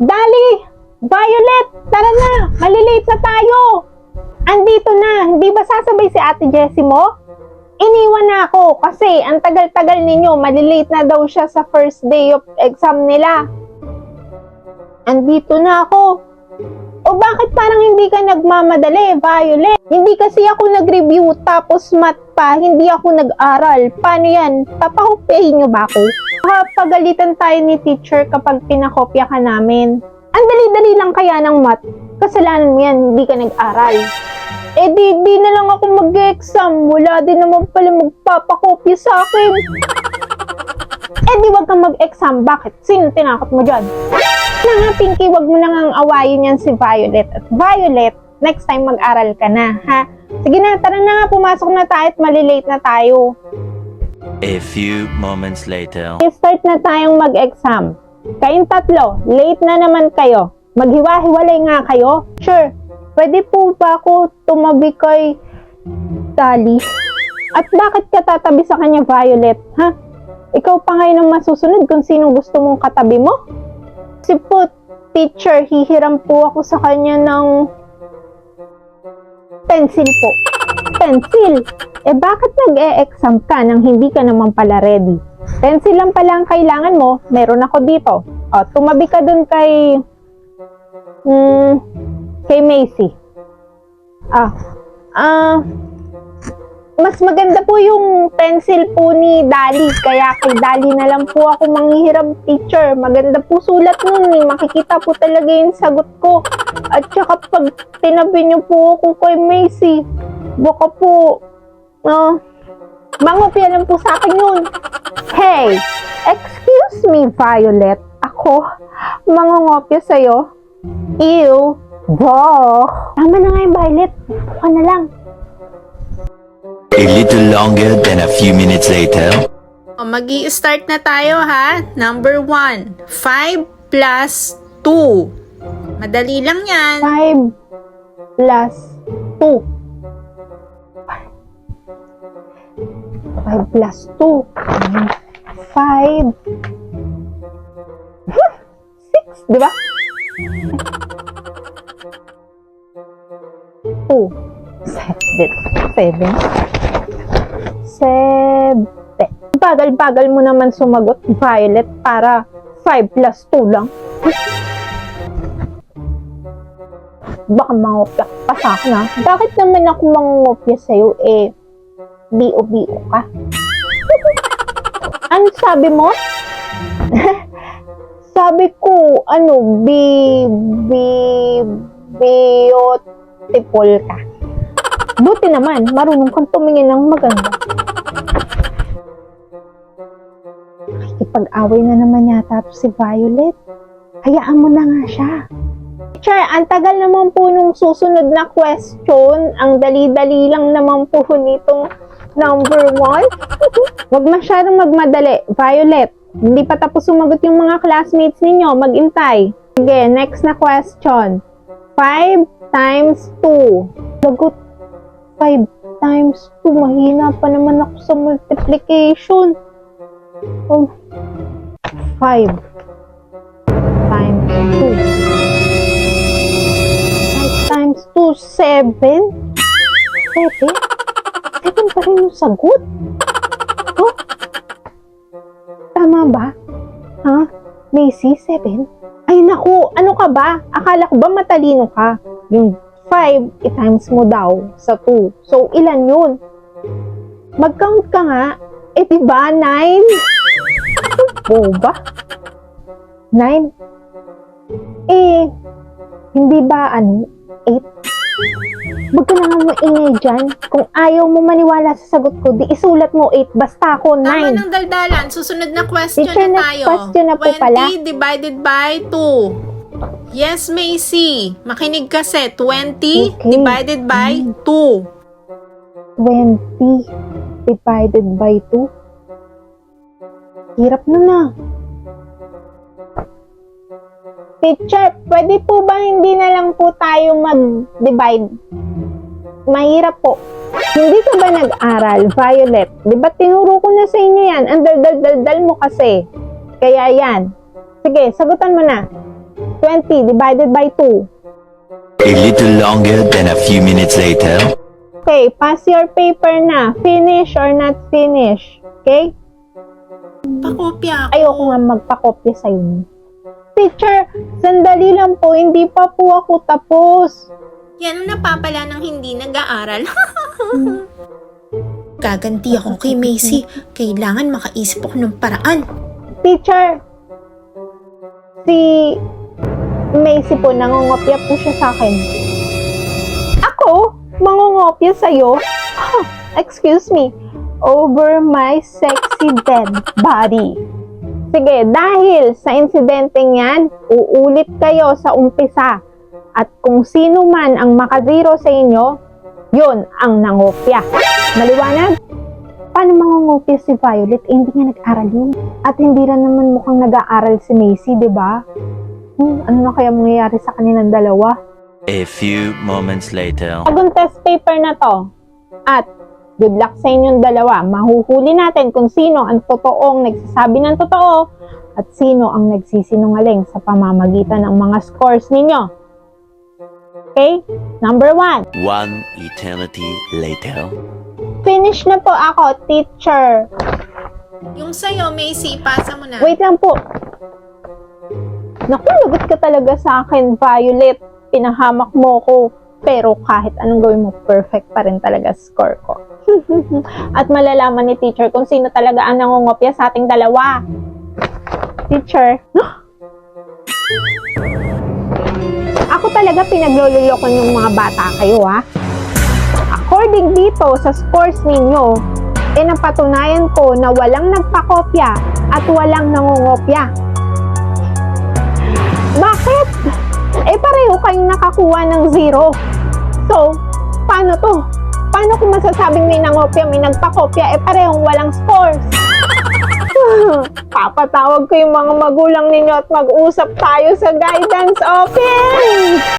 Dali! Violet! Tara na! Malilate na tayo! Andito na! Hindi ba sasabay si Ate Jessie mo? Iniwan na ako kasi ang tagal-tagal ninyo. Malilate na daw siya sa first day of exam nila. Andito na ako. O bakit parang hindi ka nagmamadali, Violet? Hindi kasi ako nag-review tapos math pa, hindi ako nag-aral. Paano yan? Papakopyahin nyo ba ako? Pagalitan tayo ni teacher kapag pinakopya ka namin. Ang dali-dali lang kaya ng math. Kasalanan mo yan, hindi ka nag-aral. Eh di na lang ako mag-exam. Wala din naman pala magpapakopya sa akin. Eh di wag kang mag-exam. Bakit? Sino tinakot mo dyan? Nga, Pinky, wag mo nang awayin yan si Violet. At Violet, next time mag-aral ka na, ha? Sige na, tara na nga, pumasok na tayo at malilate na tayo. A few moments later. Start na tayong mag-exam. Kayong tatlo, late na naman kayo. Maghiwa-hiwalay nga kayo. Sure, pwede po ba ako tumabi kay Dali? At bakit ka tatabi sa kanya, Violet, ha? Ikaw pa ngayon ang masusunod kung sino gusto mong katabi mo? Kasi po, teacher, hihiram po ako sa kanya ng pencil po. Pencil? Eh bakit nag-e-exam ka nang hindi ka naman pala ready? Pencil lang pala ang kailangan mo, meron ako dito. O, tumabi ka dun kay Macy. Mas maganda po yung pencil po ni Dali, kaya kay Dali na lang po ako manghihiram, teacher. Maganda po sulat nun eh. Makikita po talaga yung sagot ko. At saka pag tinabi niyo po ako kay Macy, baka po, mangopya lang po sa akin yun. Hey, excuse me, Violet. Ako, mangongopya sa'yo? Ew, boh. Tama na nga yung Violet. Buka na lang. A little longer than a few minutes later. Mag-i-start na tayo ha. Number 1, 5 plus 2. Madali lang yan. 5 plus 2. 5 plus 2. 5. 6, di ba? 2. 7. Bagal-bagal mo naman sumagot, Violet, para 5 plus 2 lang. Baka mangopya pa sa akin, ha? Bakit naman ako mangopya sa'yo, eh, bio-bio ka? Ano sabi mo? Sabi ko, beautiful ka. Buti naman, marunong kang tumingin ng maganda. Nakikipag-away na naman yata si Violet. Hayaan mo na nga siya. Teacher, ang tagal naman po nung susunod na question. Ang dali-dali lang naman po nitong number 1. Huwag masyadong magmadali. Violet, hindi pa tapos sumagot yung mga classmates ninyo. Mag-intay. Sige, next na question. 5 times 2. Lagot. 5 times 2. Mahina pa naman ako sa multiplication. 5 times 2. 5 times 2, 7. 7? 7 pa rin yung sagot. Oh? Tama ba? Ha? Macy, 7? Ay naku, ano ka ba? Akala ko ba matalino ka? Yung 5, i-times mo daw sa 2. So, ilan yun? Mag-count ka nga. Eh, diba? 9? Ba? 9? Eh, hindi ba 8? Huwag ka na nga maingay dyan. Kung ayaw mo maniwala sa sagot ko, di isulat mo 8. Basta ako 9. Tama ng daldalan. Susunod na question Teacher, na next tayo. question na po 20 pala. divided by 2. Yes, Macy. Makinig kasi. 20 Okay. divided by 2. 20 divided by 2. Hirap na. Teacher, pwede po ba hindi na lang po tayo mag-divide? Mahirap po. Hindi ka ba nag-aral, Violet? Di ba tinuro ko na sa inyo yan? Ang dal-dal-dal mo kasi. Kaya yan. Sige, sagutan mo na. 20 divided by 2. A little longer than a few minutes later. Okay, pass your paper na. Finish or not finish. Okay? Pakopya ako. Ayoko nga magpakopya sa'yo. Teacher, sandali lang po. Hindi pa po ako tapos. Yan ang napapala ng hindi nag-aaral. Gaganti ako kay Macy. Kailangan makaisip ako ng paraan. Teacher, si Macy po, nangungopya po siya sa akin. Ako? Mangungopya sa'yo? Excuse me. Over my sexy dead body. Sige, dahil sa insidenteng yan, uulit kayo sa umpisa. At kung sino man ang makazero sa inyo, yun ang nangopya. Maliwanag? Paano mangungopya si Violet? Hindi nga nag-aral yun. At hindi rin naman mukhang nag-aaral si Macy, di ba? Ano na kaya mangyayari sa kanilang dalawa? A few moments later. Bagong test paper na to. At good luck sa inyong dalawa. Mahuhuli natin kung sino ang totoong nagsasabi ng totoo at sino ang nagsisinungaling sa pamamagitan ng mga scores ninyo. Okay? Number 1. One eternity later. Finish na po ako, teacher. Yung sa'yo, Macy, ipasa mo na. Wait lang po. Naku, lagot ka talaga sa akin, Violet. Pinahamak mo ko. Pero kahit anong gawin mo, perfect pa rin talaga score ko. At malalaman ni teacher kung sino talaga ang nangungopya sa ating dalawa. Teacher. Ako talaga pinaglololokon yung mga bata kayo, ha? According dito sa scores ninyo, napatunayan ko na walang nagpakopya at walang nangungopya. Bakit? Pareho kayong nakakuha ng 0. So, paano to? Paano kung masasabing may nangopya, may nagpakopya, parehong walang scores? Papatawag ko yung mga magulang ninyo at mag-usap tayo sa guidance office!